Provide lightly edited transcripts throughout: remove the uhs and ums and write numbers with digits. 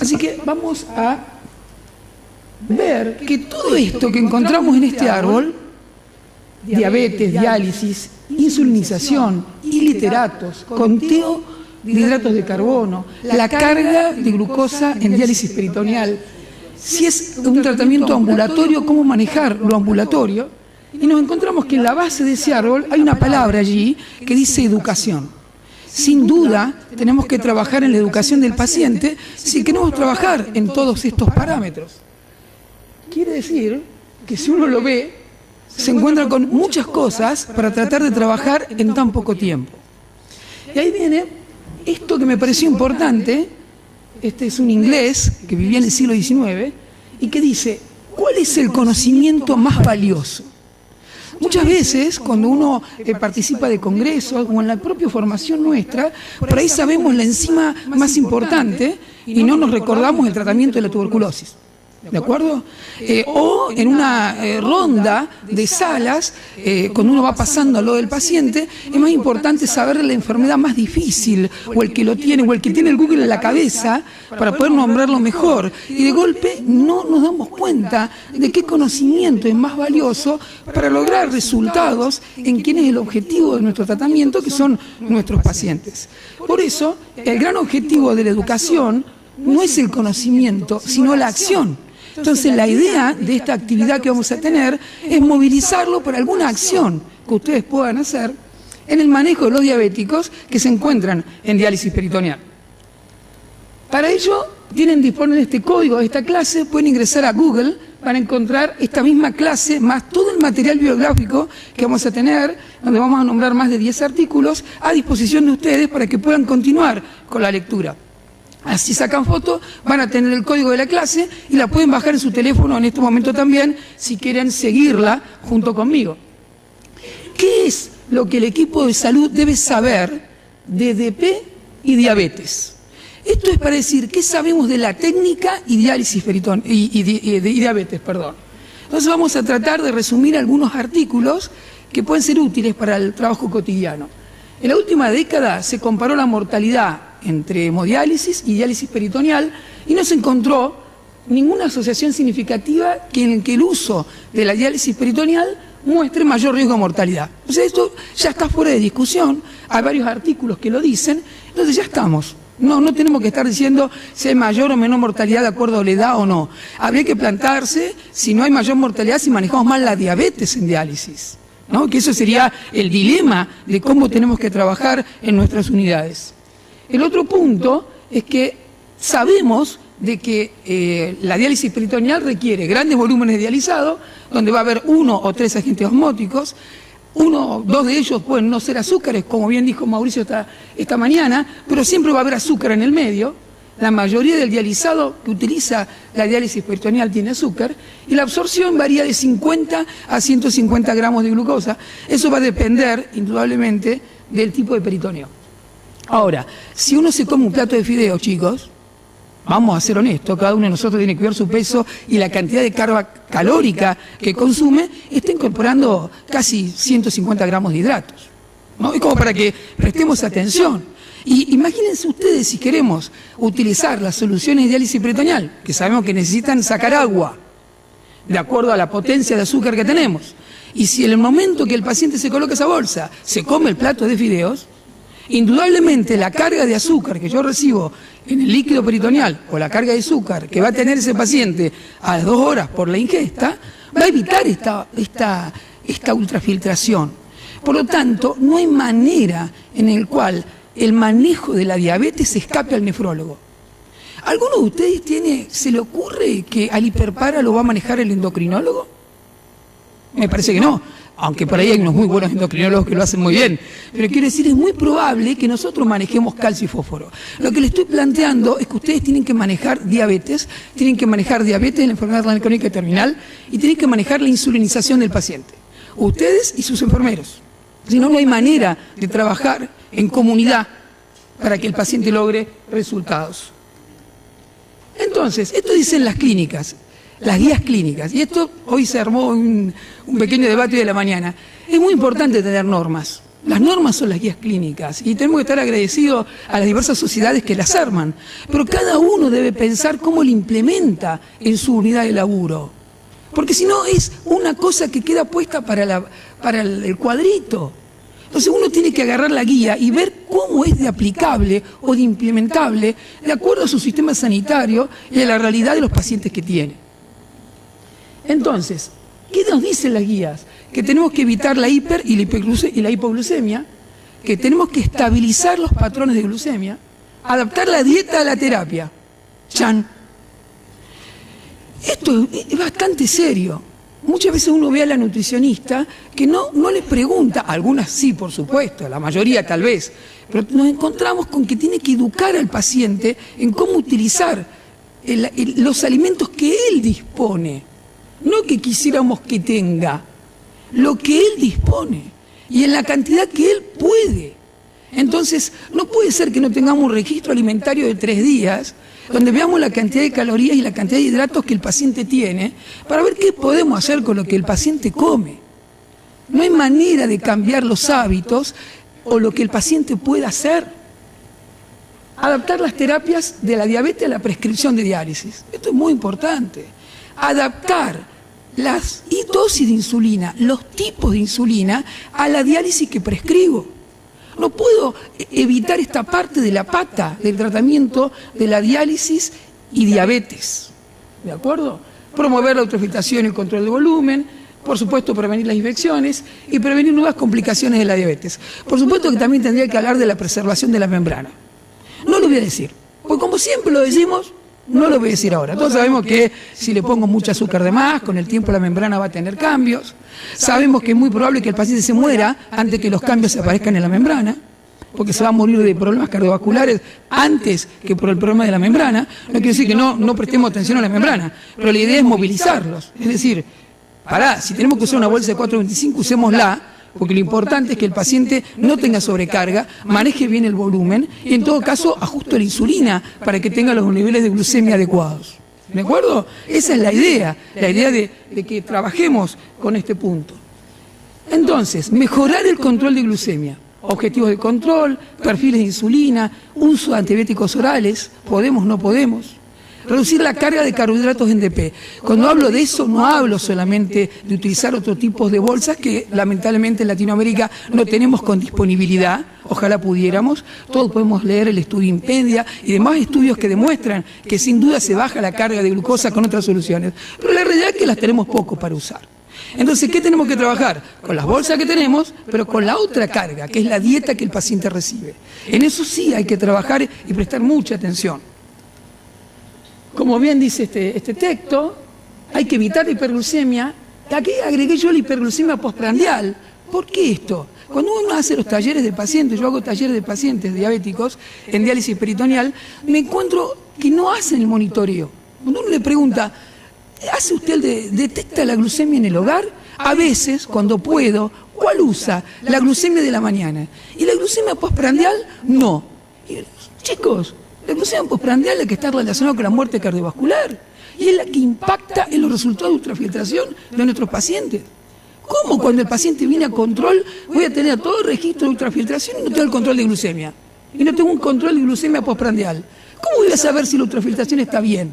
Así que vamos a ver que todo esto que encontramos en este árbol, diabetes, diálisis, insulinización, iliteratos, conteo de hidratos de carbono, la carga de glucosa en diálisis peritoneal, si es un tratamiento ambulatorio, cómo manejar lo ambulatorio, y nos encontramos que en la base de ese árbol hay una palabra allí que dice educación. Sin duda, tenemos que trabajar en la educación del paciente si queremos trabajar en todos estos parámetros. Quiere decir que si uno lo ve, se encuentra con muchas cosas para tratar de trabajar en tan poco tiempo. Y ahí viene esto que me pareció importante. Este es un inglés que vivía en el siglo XIX y que dice, ¿cuál es el conocimiento más valioso? Muchas veces, cuando uno participa de congresos o en la propia formación nuestra, por ahí sabemos la enzima más importante y no nos recordamos el tratamiento de la tuberculosis. ¿De acuerdo? O en una ronda de salas, cuando uno va pasando a lo del paciente, es más importante saber la enfermedad más difícil, o el que lo tiene, o el que tiene el Google en la cabeza, para poder nombrarlo mejor. Y de golpe no nos damos cuenta de qué conocimiento es más valioso para lograr resultados en quién es el objetivo de nuestro tratamiento, que son nuestros pacientes. Por eso, el gran objetivo de la educación no es el conocimiento, sino la acción. Entonces, la idea de esta actividad que vamos a tener es movilizarlo para alguna acción que ustedes puedan hacer en el manejo de los diabéticos que se encuentran en diálisis peritoneal. Para ello, disponen de este código de esta clase, pueden ingresar a Google para encontrar esta misma clase, más todo el material bibliográfico que vamos a tener, donde vamos a nombrar más de 10 artículos a disposición de ustedes para que puedan continuar con la lectura. Así sacan foto, van a tener el código de la clase y la pueden bajar en su teléfono en este momento también, si quieren seguirla junto conmigo. ¿Qué es lo que el equipo de salud debe saber de DP y diabetes? Esto es para decir qué sabemos de la técnica y diálisis y diabetes. Entonces vamos a tratar de resumir algunos artículos que pueden ser útiles para el trabajo cotidiano. En la última década se comparó la mortalidad entre hemodiálisis y diálisis peritoneal y no se encontró ninguna asociación significativa en el que el uso de la diálisis peritoneal muestre mayor riesgo de mortalidad. O sea, esto ya está fuera de discusión, hay varios artículos que lo dicen, entonces ya estamos. No tenemos que estar diciendo si hay mayor o menor mortalidad de acuerdo a la edad o no. Habría que plantearse si no hay mayor mortalidad si manejamos mal la diabetes en diálisis, ¿no? Que eso sería el dilema de cómo tenemos que trabajar en nuestras unidades. El otro punto es que sabemos de que la diálisis peritoneal requiere grandes volúmenes de dializado, donde va a haber 1 o 3 agentes osmóticos, 1 o 2 de ellos pueden no ser azúcares, como bien dijo Mauricio esta mañana, pero siempre va a haber azúcar en el medio. La mayoría del dializado que utiliza la diálisis peritoneal tiene azúcar y la absorción varía de 50 a 150 gramos de glucosa. Eso va a depender, indudablemente, del tipo de peritoneo. Ahora, si uno se come un plato de fideos, chicos, vamos a ser honestos, cada uno de nosotros tiene que ver su peso y la cantidad de carga calórica que consume, está incorporando casi 150 gramos de hidratos, ¿no? Es como para que prestemos atención. Y imagínense ustedes si queremos utilizar las soluciones de diálisis peritoneal, que sabemos que necesitan sacar agua, de acuerdo a la potencia de azúcar que tenemos, y si en el momento que el paciente se coloca esa bolsa, se come el plato de fideos, indudablemente la carga de azúcar que yo recibo en el líquido peritoneal o la carga de azúcar que va a tener ese paciente a las 2 horas por la ingesta va a evitar esta ultrafiltración. Por lo tanto, no hay manera en la cual el manejo de la diabetes escape al nefrólogo. ¿Alguno de ustedes se le ocurre que al hiperpara lo va a manejar el endocrinólogo? Me parece que no. Aunque por ahí hay unos muy buenos endocrinólogos que lo hacen muy bien. Pero quiero decir, es muy probable que nosotros manejemos calcio y fósforo. Lo que les estoy planteando es que ustedes tienen que manejar diabetes, la enfermedad renal crónica terminal, y tienen que manejar la insulinización del paciente. Ustedes y sus enfermeros. Si no, no hay manera de trabajar en comunidad para que el paciente logre resultados. Entonces, esto dicen las clínicas. Las guías clínicas, y esto hoy se armó un pequeño debate de la mañana. Es muy importante tener normas, Las normas son las guías clínicas y tenemos que estar agradecidos a las diversas sociedades que las arman, pero cada uno debe pensar cómo lo implementa en su unidad de laburo, porque si no es una cosa que queda puesta para el cuadrito. Entonces uno tiene que agarrar la guía y ver cómo es de aplicable o de implementable de acuerdo a su sistema sanitario y a la realidad de los pacientes que tiene. Entonces, ¿qué nos dicen las guías? Que tenemos que evitar la hiper y la hipoglucemia, que tenemos que estabilizar los patrones de glucemia, adaptar la dieta a la terapia. ¡Chan! Esto es bastante serio. Muchas veces uno ve a la nutricionista que no le pregunta, algunas sí, por supuesto, la mayoría tal vez, pero nos encontramos con que tiene que educar al paciente en cómo utilizar los alimentos que él dispone, no que quisiéramos que tenga, lo que él dispone y en la cantidad que él puede. Entonces, no puede ser que no tengamos un registro alimentario de 3 días donde veamos la cantidad de calorías y la cantidad de hidratos que el paciente tiene para ver qué podemos hacer con lo que el paciente come. No hay manera de cambiar los hábitos o lo que el paciente pueda hacer. Adaptar las terapias de la diabetes a la prescripción de diálisis. Esto es muy importante. Adaptar las dosis de insulina, los tipos de insulina a la diálisis que prescribo. No puedo evitar esta parte de la pata del tratamiento de la diálisis y diabetes. ¿De acuerdo? Promover la autofiltración y el control de volumen, por supuesto prevenir las infecciones y prevenir nuevas complicaciones de la diabetes. Por supuesto que también tendría que hablar de la preservación de la membrana. No lo voy a decir, porque como siempre lo decimos, no lo voy a decir ahora. Todos sabemos que si le pongo mucho azúcar de más, con el tiempo la membrana va a tener cambios. Sabemos que es muy probable que el paciente se muera antes que los cambios se aparezcan en la membrana, porque se va a morir de problemas cardiovasculares antes que por el problema de la membrana. No quiere decir que no prestemos atención a la membrana, pero la idea es movilizarlos. Es decir, si tenemos que usar una bolsa de 4,25, usémosla, porque lo importante es que el paciente no tenga sobrecarga, maneje bien el volumen y en todo caso ajuste la insulina para que tenga los niveles de glucemia adecuados. ¿De acuerdo? Esa es la idea de que trabajemos con este punto. Entonces, mejorar el control de glucemia, objetivos de control, perfiles de insulina, uso de antibióticos orales, podemos, no podemos. Reducir la carga de carbohidratos en DP. Cuando hablo de eso no hablo solamente de utilizar otro tipo de bolsas que lamentablemente en Latinoamérica no tenemos con disponibilidad, ojalá pudiéramos. Todos podemos leer el estudio Impedia y demás estudios que demuestran que sin duda se baja la carga de glucosa con otras soluciones, pero la realidad es que las tenemos poco para usar. Entonces, ¿qué tenemos que trabajar? Con las bolsas que tenemos, pero con la otra carga, que es la dieta que el paciente recibe. En eso sí hay que trabajar y prestar mucha atención. Como bien dice este texto, hay que evitar la hiperglucemia. Aquí agregué yo la hiperglucemia postprandial. ¿Por qué esto? Cuando uno hace los talleres de pacientes, yo hago talleres de pacientes diabéticos en diálisis peritoneal, me encuentro que no hacen el monitoreo. Cuando uno le pregunta, ¿detecta la glucemia en el hogar? A veces, cuando puedo, ¿cuál usa? La glucemia de la mañana. ¿Y la glucemia postprandial? No. Y, chicos, la glucemia postprandial es la que está relacionada con la muerte cardiovascular y es la que impacta en los resultados de ultrafiltración de nuestros pacientes. ¿Cómo cuando el paciente viene a control voy a tener todo el registro de ultrafiltración y no tengo el control de glucemia? Y no tengo un control de glucemia postprandial. ¿Cómo voy a saber si la ultrafiltración está bien?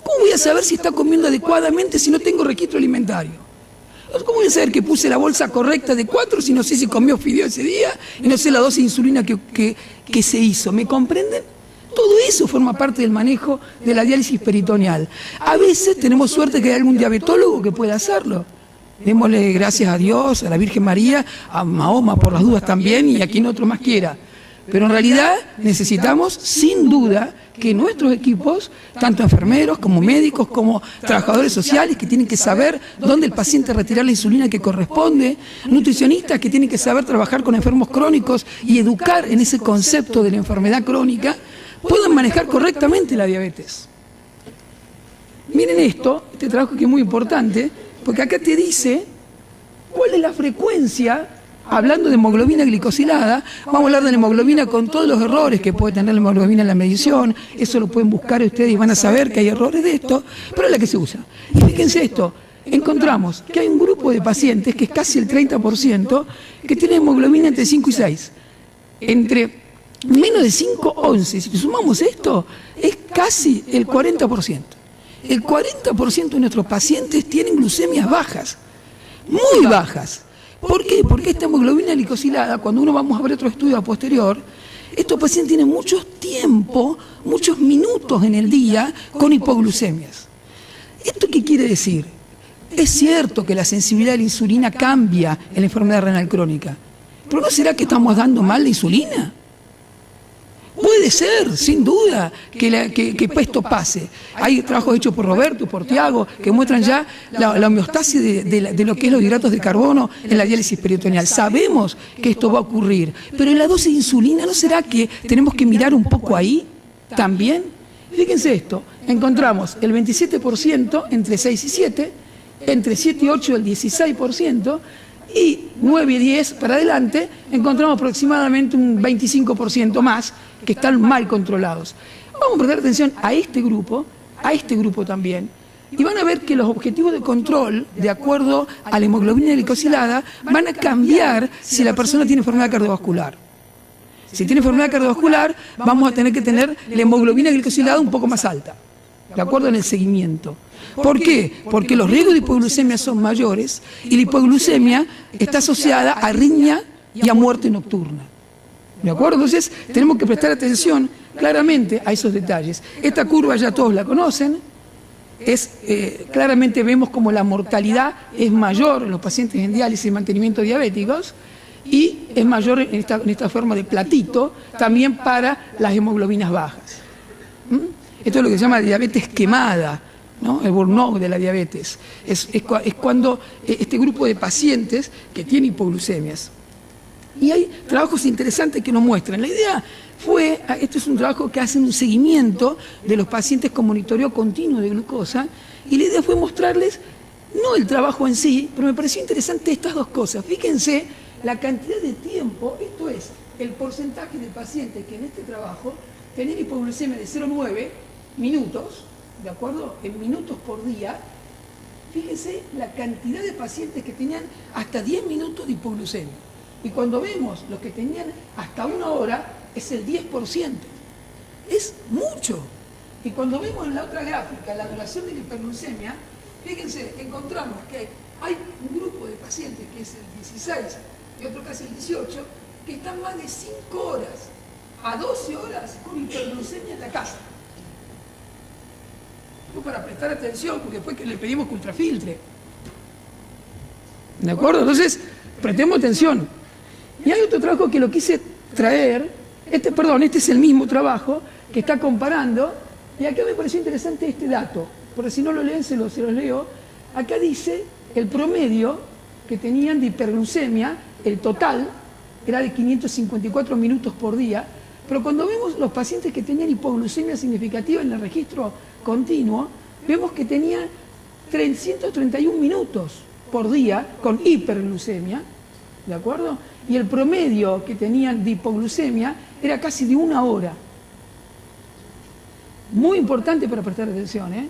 ¿Cómo voy a saber si está comiendo adecuadamente si no tengo registro alimentario? ¿Cómo voy a saber que puse la bolsa correcta de 4 si no sé si comió fideo ese día y no sé la dosis de insulina que se hizo? ¿Me comprenden? Todo eso forma parte del manejo de la diálisis peritoneal. A veces tenemos suerte que hay algún diabetólogo que pueda hacerlo. Démosle gracias a Dios, a la Virgen María, a Mahoma por las dudas también y a quien otro más quiera. Pero en realidad necesitamos, sin duda, que nuestros equipos, tanto enfermeros como médicos, como trabajadores sociales, que tienen que saber dónde el paciente retirar la insulina que corresponde, nutricionistas que tienen que saber trabajar con enfermos crónicos y educar en ese concepto de la enfermedad crónica, puedan manejar correctamente la diabetes. Miren este trabajo que es muy importante, porque acá te dice cuál es la frecuencia, hablando de hemoglobina glicosilada, vamos a hablar de la hemoglobina con todos los errores que puede tener la hemoglobina en la medición, eso lo pueden buscar ustedes y van a saber que hay errores de esto, pero es la que se usa. Y fíjense esto, encontramos que hay un grupo de pacientes, que es casi el 30%, que tiene hemoglobina entre 5 y 6. Entre menos de 5, 11. Si sumamos esto, es casi el 40%. El 40% de nuestros pacientes tienen glucemias bajas, muy bajas. ¿Por qué? Porque esta hemoglobina glicosilada, cuando uno vamos a ver otro estudio a posterior, estos pacientes tienen mucho tiempo, muchos minutos en el día con hipoglucemias. ¿Esto qué quiere decir? Es cierto que la sensibilidad a la insulina cambia en la enfermedad renal crónica, pero ¿no será que estamos dando mal la insulina? Puede ser, sin duda, que esto pase. Hay trabajos hechos por Roberto, por Tiago, que muestran ya la homeostasis de lo que es los hidratos de carbono en la diálisis peritoneal. Sabemos que esto va a ocurrir, pero en la dosis de insulina, ¿no será que tenemos que mirar un poco ahí también? Fíjense esto, encontramos el 27% entre 6 y 7, entre 7 y 8 el 16%, y 9 y 10 para adelante encontramos aproximadamente un 25% más que están mal controlados. Vamos a prestar atención a este grupo también, y van a ver que los objetivos de control, de acuerdo a la hemoglobina glicosilada, van a cambiar si la persona tiene enfermedad cardiovascular. Si tiene enfermedad cardiovascular, vamos a tener que tener la hemoglobina glicosilada un poco más alta, de acuerdo en el seguimiento. ¿Por qué? Porque los riesgos de hipoglucemia son mayores y la hipoglucemia está asociada a arritmia y a muerte nocturna. ¿De acuerdo? Entonces, tenemos que prestar atención claramente a esos detalles. Esta curva ya todos la conocen. Claramente vemos como la mortalidad es mayor en los pacientes en diálisis y mantenimiento diabéticos, y es mayor en esta forma de platito también para las hemoglobinas bajas. Esto es lo que se llama diabetes quemada, ¿no? El burnout de la diabetes. Es cuando este grupo de pacientes que tiene hipoglucemias. Y hay trabajos interesantes que nos muestran. La idea fue, esto es un trabajo que hace un seguimiento de los pacientes con monitoreo continuo de glucosa, y la idea fue mostrarles, no el trabajo en sí, pero me pareció interesante estas dos cosas. Fíjense la cantidad de tiempo, esto es, el porcentaje de pacientes que en este trabajo tenían hipoglucemia de 0,9 minutos, ¿de acuerdo? En minutos por día. Fíjense la cantidad de pacientes que tenían hasta 10 minutos de hipoglucemia. Y cuando vemos los que tenían hasta 1 hora, es el 10%. Es mucho. Y cuando vemos en la otra gráfica la duración de la hiperglucemia, fíjense, encontramos que hay un grupo de pacientes, que es el 16 y otro casi el 18, que están más de 5 horas a 12 horas con hiperglucemia en la casa. Para prestar atención, porque después que le pedimos que ultrafiltre. ¿De acuerdo? Entonces, prestemos atención. Y hay otro trabajo que lo quise traer, este es el mismo trabajo que está comparando, y acá me pareció interesante este dato, porque si no lo leen, se los leo. Acá dice el promedio que tenían de hiperglucemia, el total, era de 554 minutos por día, pero cuando vemos los pacientes que tenían hipoglucemia significativa en el registro continuo, vemos que tenían 331 minutos por día con hiperglucemia, ¿de acuerdo? Y el promedio que tenían de hipoglucemia era casi de 1 hora. Muy importante para prestar atención, ¿eh?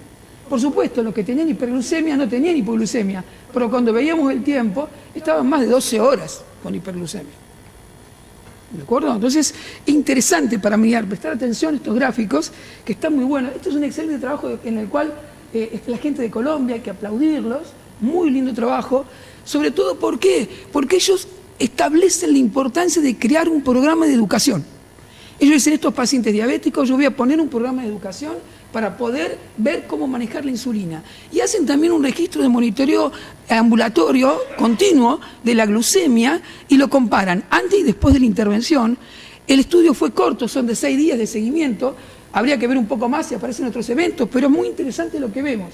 Por supuesto, los que tenían hiperglucemia no tenían hipoglucemia, pero cuando veíamos el tiempo, estaban más de 12 horas con hiperglucemia. ¿De acuerdo? Entonces, es interesante para mirar, prestar atención a estos gráficos, que están muy buenos. Esto es un excelente trabajo en el cual la gente de Colombia, hay que aplaudirlos, muy lindo trabajo, sobre todo, ¿por qué? Porque ellos establecen la importancia de crear un programa de educación. Ellos dicen, estos pacientes diabéticos, yo voy a poner un programa de educación para poder ver cómo manejar la insulina. Y hacen también un registro de monitoreo ambulatorio continuo de la glucemia y lo comparan antes y después de la intervención. El estudio fue corto, son de 6 días de seguimiento, habría que ver un poco más si aparecen otros eventos, pero es muy interesante lo que vemos.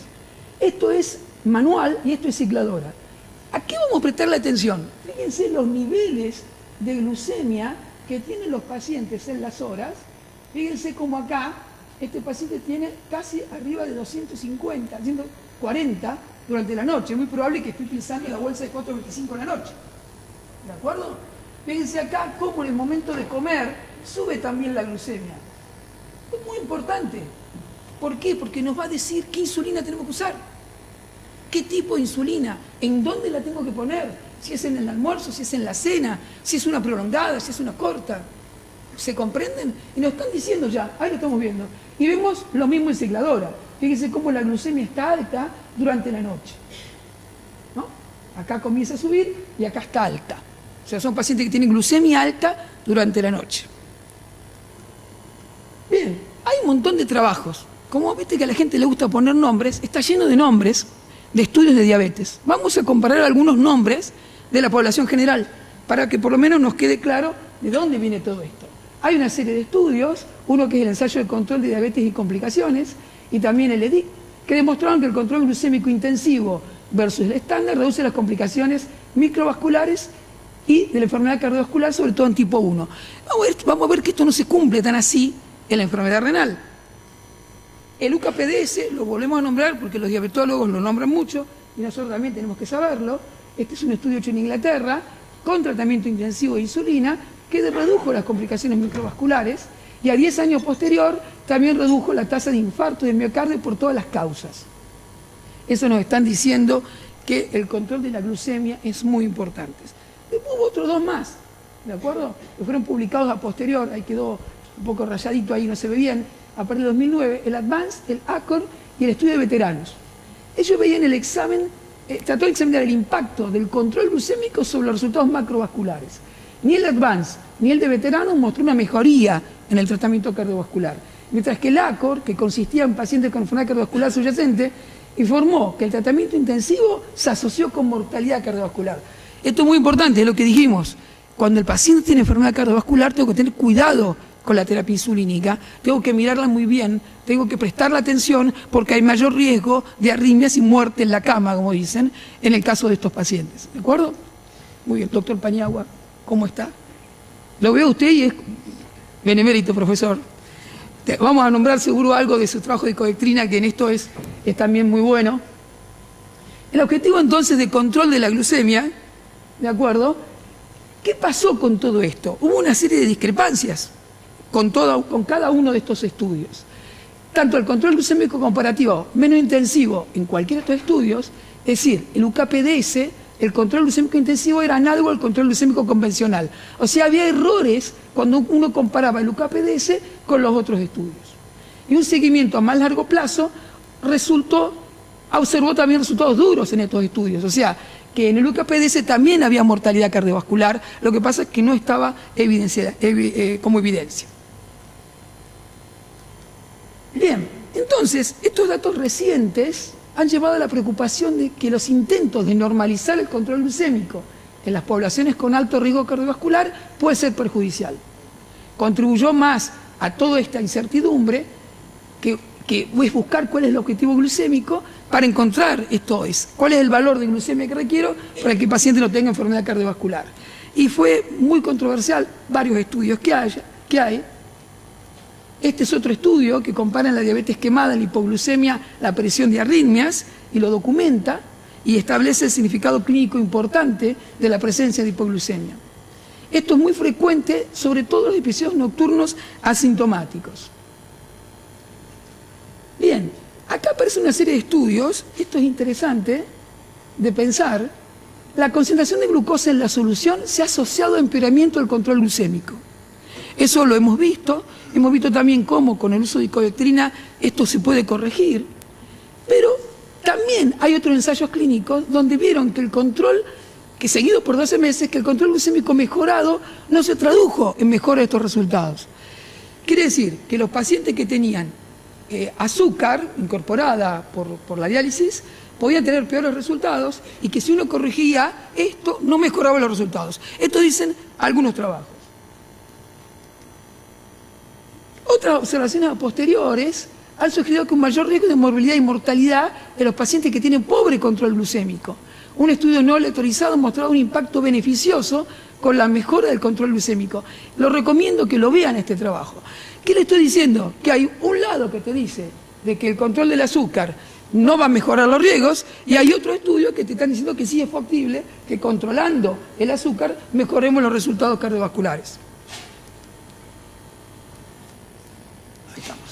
Esto es manual y esto es cicladora. ¿A qué vamos a prestarle atención? Fíjense los niveles de glucemia que tienen los pacientes en las horas. Fíjense cómo acá este paciente tiene casi arriba de 250, 140 durante la noche. Es muy probable que esté utilizando la bolsa de 4,25 en la noche. ¿De acuerdo? Fíjense acá cómo en el momento de comer sube también la glucemia. Es muy importante. ¿Por qué? Porque nos va a decir qué insulina tenemos que usar. ¿Qué tipo de insulina? ¿En dónde la tengo que poner? Si es en el almuerzo, si es en la cena, si es una prolongada, si es una corta. ¿Se comprenden? Y nos están diciendo ya, ahí lo estamos viendo. Y vemos lo mismo en cicladora. Fíjense cómo la glucemia está alta durante la noche. ¿No? Acá comienza a subir y acá está alta. O sea, son pacientes que tienen glucemia alta durante la noche. Bien, hay un montón de trabajos. Como viste que a la gente le gusta poner nombres, está lleno de nombres de estudios de diabetes. Vamos a comparar algunos nombres de la población general para que por lo menos nos quede claro de dónde viene todo esto. Hay una serie de estudios, uno que es el ensayo de control de diabetes y complicaciones, y también el EDIC, que demostraron que el control glucémico intensivo versus el estándar reduce las complicaciones microvasculares y de la enfermedad cardiovascular, sobre todo en tipo 1. Vamos a ver que esto no se cumple tan así en la enfermedad renal. El UKPDS lo volvemos a nombrar porque los diabetólogos lo nombran mucho y nosotros también tenemos que saberlo. Este es un estudio hecho en Inglaterra con tratamiento intensivo de insulina que redujo las complicaciones microvasculares y a 10 años posterior también redujo la tasa de infarto de miocardio por todas las causas. Eso nos están diciendo que el control de la glucemia es muy importante. Después hubo otros dos más, ¿de acuerdo? Que fueron publicados a posterior, ahí quedó un poco rayadito, ahí no se ve bien, a partir de 2009, el ADVANCE, el ACORD y el estudio de veteranos. Ellos veían el examen, trató de examinar el impacto del control glucémico sobre los resultados macrovasculares. Ni el ADVANCE ni el de veteranos mostró una mejoría en el tratamiento cardiovascular, mientras que el ACORD, que consistía en pacientes con enfermedad cardiovascular subyacente, informó que el tratamiento intensivo se asoció con mortalidad cardiovascular. Esto es muy importante, es lo que dijimos. Cuando el paciente tiene enfermedad cardiovascular, tengo que tener cuidado con la terapia insulínica, tengo que mirarla muy bien, tengo que prestarle atención porque hay mayor riesgo de arritmias y muerte en la cama, como dicen, en el caso de estos pacientes. ¿De acuerdo? Muy bien, doctor Paniagua, ¿cómo está? Lo veo usted y es benemérito, profesor. Vamos a nombrar seguro algo de su trabajo de codectrina, que en esto es también muy bueno. El objetivo entonces de control de la glucemia, ¿de acuerdo? ¿Qué pasó con todo esto? Hubo una serie de discrepancias con cada uno de estos estudios. Tanto el control glucémico comparativo menos intensivo en cualquiera de estos estudios, es decir, el UKPDS, el control glucémico intensivo era análogo al control glucémico convencional. O sea, había errores cuando uno comparaba el UKPDS con los otros estudios. Y un seguimiento a más largo plazo observó también resultados duros en estos estudios. O sea, que en el UKPDS también había mortalidad cardiovascular, lo que pasa es que no estaba como evidencia. Bien, entonces, estos datos recientes han llevado a la preocupación de que los intentos de normalizar el control glucémico en las poblaciones con alto riesgo cardiovascular puede ser perjudicial. Contribuyó más a toda esta incertidumbre que es buscar cuál es el objetivo glucémico para encontrar cuál es el valor de glucemia que requiero para que el paciente no tenga enfermedad cardiovascular. Y fue muy controversial varios estudios que hay. Este es otro estudio que compara la diabetes quemada, la hipoglucemia, la aparición de arritmias, y lo documenta y establece el significado clínico importante de la presencia de hipoglucemia. Esto es muy frecuente, sobre todo en los episodios nocturnos asintomáticos. Bien, acá aparece una serie de estudios, esto es interesante de pensar, la concentración de glucosa en la solución se ha asociado a empeoramiento del control glucémico. Eso lo hemos visto también cómo con el uso de codectrina esto se puede corregir, pero también hay otros ensayos clínicos donde vieron que el control, que seguido por 12 meses, que el control glucémico mejorado no se tradujo en mejora de estos resultados. Quiere decir que los pacientes que tenían azúcar incorporada por la diálisis podían tener peores resultados y que si uno corregía esto no mejoraba los resultados. Esto dicen algunos trabajos. Otras observaciones posteriores han sugerido que un mayor riesgo de morbilidad y mortalidad de los pacientes que tienen pobre control glucémico. Un estudio no lectorizado ha mostrado un impacto beneficioso con la mejora del control glucémico. Lo recomiendo que lo vean este trabajo. ¿Qué le estoy diciendo? Que hay un lado que te dice de que el control del azúcar no va a mejorar los riesgos y hay otro estudio que te están diciendo que sí es factible que controlando el azúcar mejoremos los resultados cardiovasculares. Ahí estamos.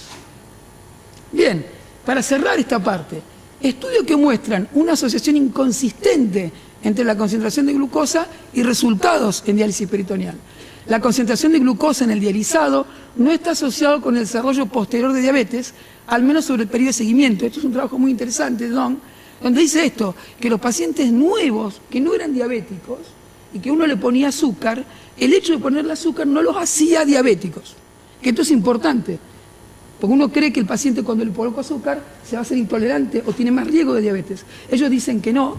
Bien, para cerrar esta parte, Estudios que muestran una asociación inconsistente entre la concentración de glucosa y resultados en diálisis peritoneal. La concentración de glucosa en el dializado no está asociado con el desarrollo posterior de diabetes, al menos sobre el periodo de seguimiento. Esto es un trabajo muy interesante, Don, donde dice esto, que los pacientes nuevos que no eran diabéticos y que uno le ponía azúcar, el hecho de ponerle azúcar no los hacía diabéticos. Que esto es importante, porque uno cree que el paciente cuando le coloca azúcar se va a hacer intolerante o tiene más riesgo de diabetes. Ellos dicen que no,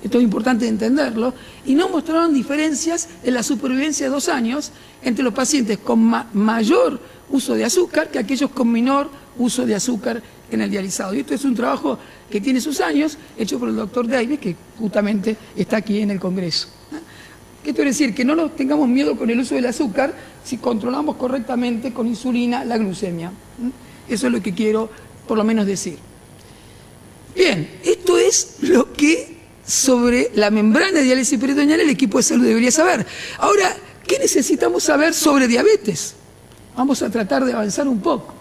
esto es importante entenderlo, y no mostraron diferencias en la supervivencia de 2 años entre los pacientes con mayor uso de azúcar que aquellos con menor uso de azúcar en el dializado. Y esto es un trabajo que tiene sus años, hecho por el doctor Davis, que justamente está aquí en el Congreso. ¿Qué quiere decir? Que no nos tengamos miedo con el uso del azúcar si controlamos correctamente con insulina la glucemia. Eso es lo que quiero por lo menos decir. Bien, esto es lo que sobre la membrana de diálisis peritoneal el equipo de salud debería saber. Ahora, ¿qué necesitamos saber sobre diabetes? Vamos a tratar de avanzar un poco.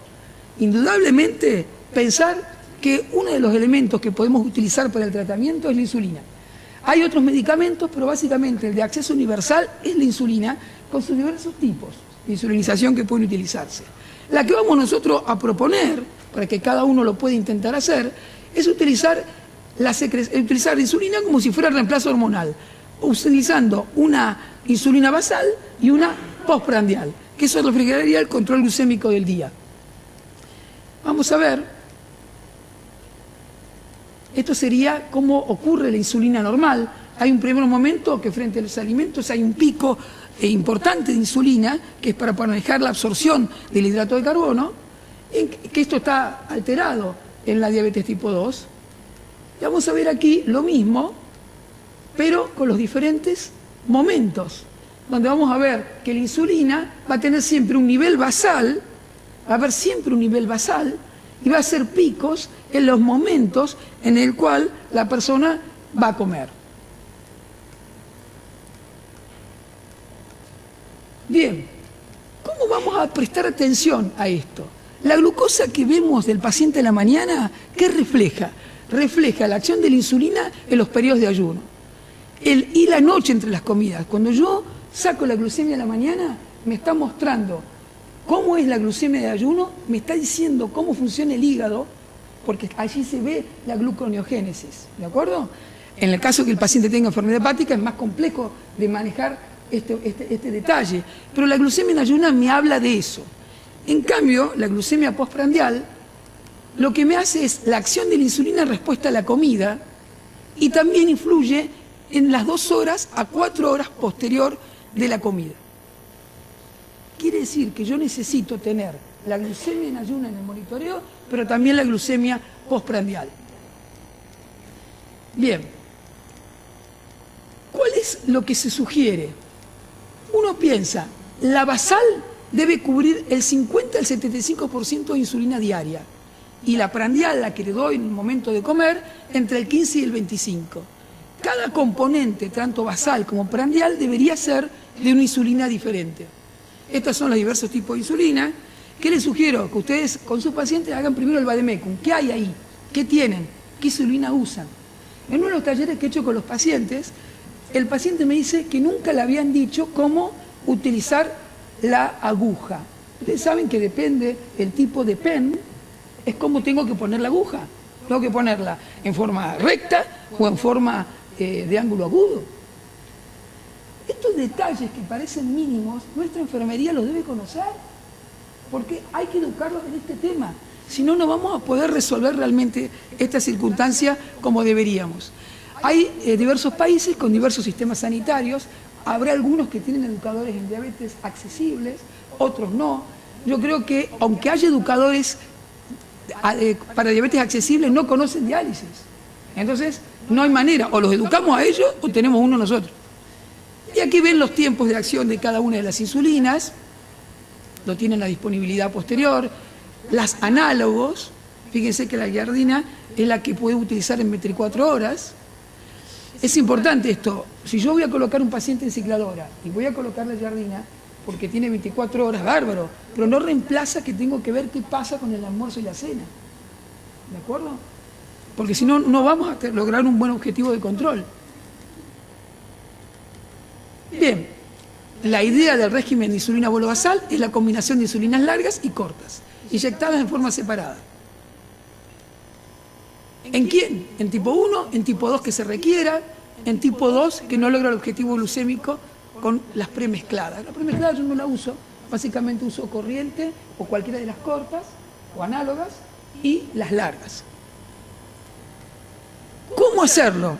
Indudablemente, pensar que uno de los elementos que podemos utilizar para el tratamiento es la insulina. Hay otros medicamentos, pero básicamente el de acceso universal es la insulina, con sus diversos tipos de insulinización que pueden utilizarse. La que vamos nosotros a proponer, para que cada uno lo pueda intentar hacer, es utilizar la insulina como si fuera reemplazo hormonal, utilizando una insulina basal y una postprandial, que eso reflejaría el control glucémico del día. Vamos a ver. Esto sería cómo ocurre la insulina normal. Hay un primer momento que frente a los alimentos hay un pico importante de insulina, que es para manejar la absorción del hidrato de carbono, que esto está alterado en la diabetes tipo 2. Y vamos a ver aquí lo mismo, pero con los diferentes momentos, donde vamos a ver que la insulina va a tener siempre un nivel basal, va a haber siempre un nivel basal, y va a hacer picos en los momentos en el cual la persona va a comer. Bien, ¿cómo vamos a prestar atención a esto? La glucosa que vemos del paciente en la mañana, ¿qué refleja? Refleja la acción de la insulina en los periodos de ayuno. Y la noche entre las comidas. Cuando yo saco la glucemia en la mañana, me está mostrando cómo es la glucemia de ayuno, me está diciendo cómo funciona el hígado, porque allí se ve la gluconeogénesis, ¿de acuerdo? En el caso que el paciente tenga enfermedad hepática es más complejo de manejar este detalle, pero la glucemia en ayuno me habla de eso. En cambio, la glucemia postprandial lo que me hace es la acción de la insulina en respuesta a la comida y también influye en las 2 horas a 4 horas posterior de la comida. Quiere decir que yo necesito tener la glucemia en ayuno en el monitoreo, pero también la glucemia postprandial. Bien, ¿cuál es lo que se sugiere? Uno piensa, la basal debe cubrir el 50 al 75% de insulina diaria y la prandial, la que le doy en el momento de comer, entre el 15 y el 25%. Cada componente, tanto basal como prandial, debería ser de una insulina diferente. Estos son los diversos tipos de insulina. ¿Qué les sugiero? Que ustedes con sus pacientes hagan primero el vademecum. ¿Qué hay ahí? ¿Qué tienen? ¿Qué insulina usan? En uno de los talleres que he hecho con los pacientes, el paciente me dice que nunca le habían dicho cómo utilizar la aguja. Ustedes saben que depende el tipo de pen, es cómo tengo que poner la aguja. Tengo que ponerla en forma recta o en forma de ángulo agudo. Estos detalles que parecen mínimos, nuestra enfermería los debe conocer, porque hay que educarlos en este tema. Si no, no vamos a poder resolver realmente esta circunstancia como deberíamos. Hay diversos países con diversos sistemas sanitarios. Habrá algunos que tienen educadores en diabetes accesibles, otros no. Yo creo que, aunque haya educadores para diabetes accesibles, no conocen diálisis. Entonces, no hay manera. O los educamos a ellos o tenemos uno nosotros. Y aquí ven los tiempos de acción de cada una de las insulinas. Lo tienen la disponibilidad posterior. Las análogos, fíjense que la giardina es la que puede utilizar en 24 horas. Es importante esto. Si yo voy a colocar un paciente en cicladora y voy a colocar la giardina porque tiene 24 horas, bárbaro, pero no reemplaza que tengo que ver qué pasa con el almuerzo y la cena. ¿De acuerdo? porque si no, no vamos a lograr un buen objetivo de control. Bien, la idea del régimen de insulina bolo basal es la combinación de insulinas largas y cortas, inyectadas en forma separada. ¿En quién? En tipo 1, en tipo 2 que se requiera, en tipo 2 que no logra el objetivo glucémico con las premezcladas. La premezclada yo no la uso, básicamente uso corriente o cualquiera de las cortas o análogas y las largas. ¿Cómo hacerlo?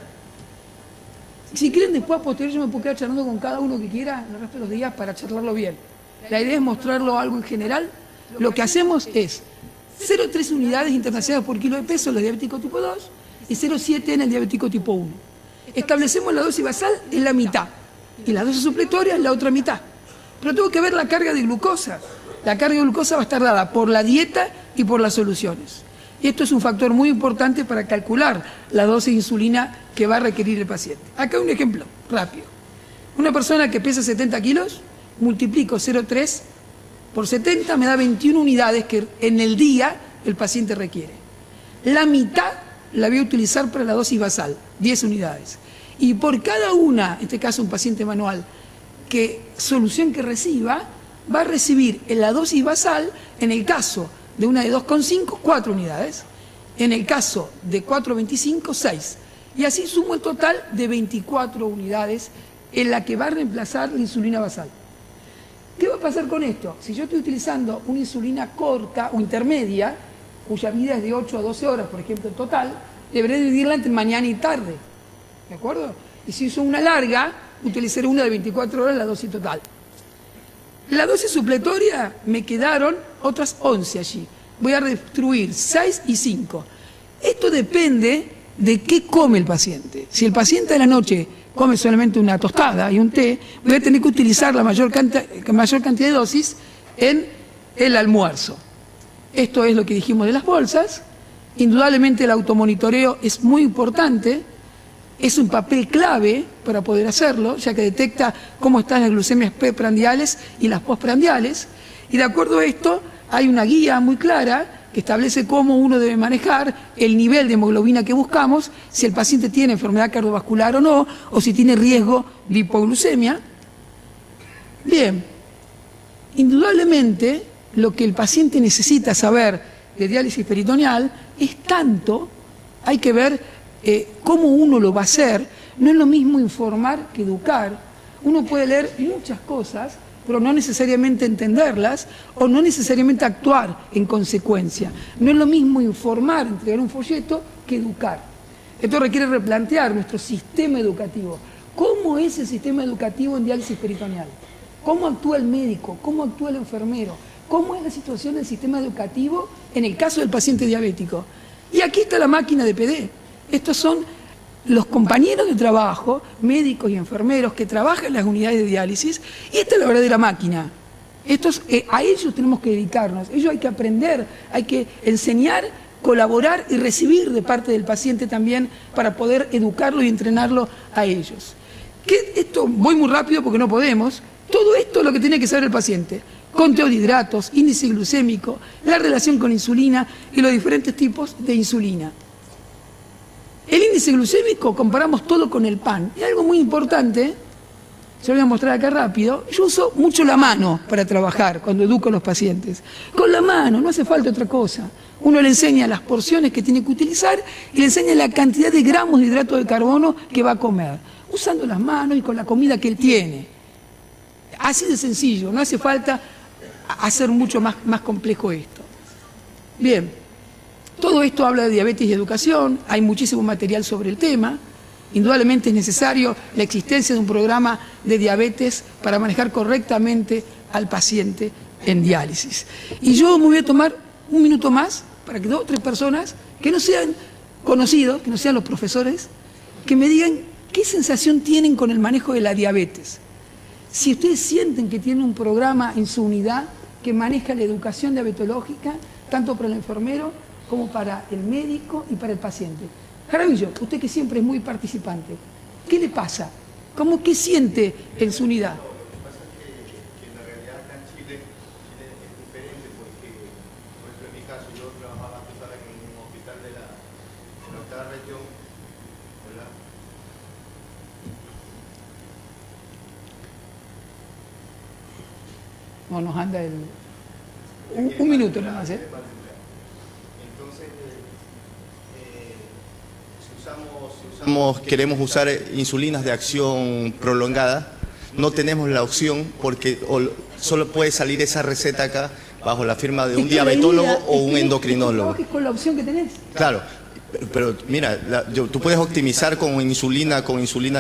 Si quieren después a posteriori yo me puedo quedar charlando con cada uno que quiera el resto de los días para charlarlo bien. La idea es mostrarlo algo en general. Lo que hacemos es 0,3 unidades internacionales por kilo de peso en los diabéticos tipo 2 y 0,7 en el diabético tipo 1. Establecemos la dosis basal en la mitad y la dosis supletoria en la otra mitad. Pero tengo que ver la carga de glucosa. La carga de glucosa va a estar dada por la dieta y por las soluciones. Y esto es un factor muy importante para calcular la dosis de insulina que va a requerir el paciente. Acá un ejemplo rápido. Una persona que pesa 70 kilos, multiplico 0,3 por 70, me da 21 unidades que en el día el paciente requiere. La mitad la voy a utilizar para la dosis basal, 10 unidades. Y por cada una, en este caso un paciente manual, solución que reciba, va a recibir en la dosis basal, en el caso de una de 2,5, 4 unidades. En el caso de 4,25, 6. Y así sumo el total de 24 unidades en la que va a reemplazar la insulina basal. ¿Qué va a pasar con esto? Si yo estoy utilizando una insulina corta o intermedia, cuya vida es de 8 a 12 horas, por ejemplo, en total, deberé dividirla entre mañana y tarde. ¿De acuerdo? Y si uso una larga, utilizaré una de 24 horas, la dosis total. La dosis supletoria me quedaron otras 11 allí. Voy a distribuir 6 y 5. Esto depende de qué come el paciente. Si el paciente de la noche come solamente una tostada y un té, voy a tener que utilizar la mayor cantidad de dosis en el almuerzo. Esto es lo que dijimos de las bolsas. Indudablemente el automonitoreo es muy importante, es un papel clave para poder hacerlo, ya que detecta cómo están las glucemias preprandiales y las postprandiales, y de acuerdo a esto hay una guía muy clara que establece cómo uno debe manejar el nivel de hemoglobina que buscamos, si el paciente tiene enfermedad cardiovascular o no, o si tiene riesgo de hipoglucemia. Bien, indudablemente lo que el paciente necesita saber de diálisis peritoneal es tanto, hay que ver cómo uno lo va a hacer. No es lo mismo informar que educar. Uno puede leer muchas cosas, pero no necesariamente entenderlas o no necesariamente actuar en consecuencia. No es lo mismo informar, entregar un folleto, que educar. Esto requiere replantear nuestro sistema educativo. ¿Cómo es el sistema educativo en diálisis peritoneal? ¿Cómo actúa el médico? ¿Cómo actúa el enfermero? ¿Cómo es la situación del sistema educativo en el caso del paciente diabético? Y aquí está la máquina de PD. Estos son los compañeros de trabajo, médicos y enfermeros que trabajan en las unidades de diálisis, y esta es la verdadera máquina. A ellos tenemos que dedicarnos, ellos hay que aprender, hay que enseñar, colaborar y recibir de parte del paciente también para poder educarlo y entrenarlo a ellos. Esto voy muy rápido porque no podemos. Todo esto es lo que tiene que saber el paciente. Conteo de hidratos, índice glucémico, la relación con insulina y los diferentes tipos de insulina. El índice glucémico comparamos todo con el pan. Y algo muy importante, se lo voy a mostrar acá rápido, yo uso mucho la mano para trabajar cuando educo a los pacientes. Con la mano, no hace falta otra cosa. Uno le enseña las porciones que tiene que utilizar y le enseña la cantidad de gramos de hidrato de carbono que va a comer, usando las manos y con la comida que él tiene. Así de sencillo, no hace falta hacer mucho más complejo esto. Bien, todo esto habla de diabetes y educación, hay muchísimo material sobre el tema. Indudablemente es necesario la existencia de un programa de diabetes para manejar correctamente al paciente en diálisis. Y yo me voy a tomar un minuto más para que 2 o 3 personas que no sean conocidos, que no sean los profesores, que me digan qué sensación tienen con el manejo de la diabetes. Si ustedes sienten que tienen un programa en su unidad que maneja la educación diabetológica, tanto para el enfermero como para el médico y para el paciente. Jaramillo, usted que siempre es muy participante, ¿qué le pasa? ¿Qué siente en su unidad? Lo que pasa es que en la realidad acá en Chile es diferente porque, por ejemplo, en mi caso, yo trabajaba antes en un hospital de la esta región. Hola. No, nos anda un minuto nada más, ¿eh? Entonces, queremos usar insulinas de acción prolongada, no tenemos la opción porque solo puede salir esa receta acá bajo la firma de un diabetólogo o un endocrinólogo. ¿Qué con la opción que tenés? Claro, pero mira, tú puedes optimizar con insulina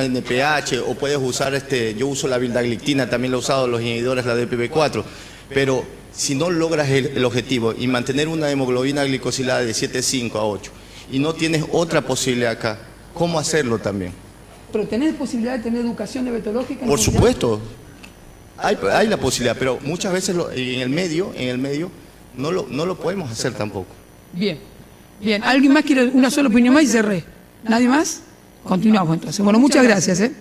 NPH, o puedes usar yo uso la vildagliptina, también lo he usado los inhibidores, la DPP4, pero si no logras el objetivo y mantener una hemoglobina glicosilada de 7,5 a 8 y no tienes otra posibilidad acá, ¿cómo hacerlo también? ¿Pero tenés posibilidad de tener educación diabetológica? Por supuesto, hay la posibilidad, pero muchas veces en el medio no lo podemos hacer tampoco. Bien, bien. ¿Alguien más quiere una sola opinión más y cerré? ¿Nadie más? Continuamos entonces. Bueno, muchas gracias, ¿eh?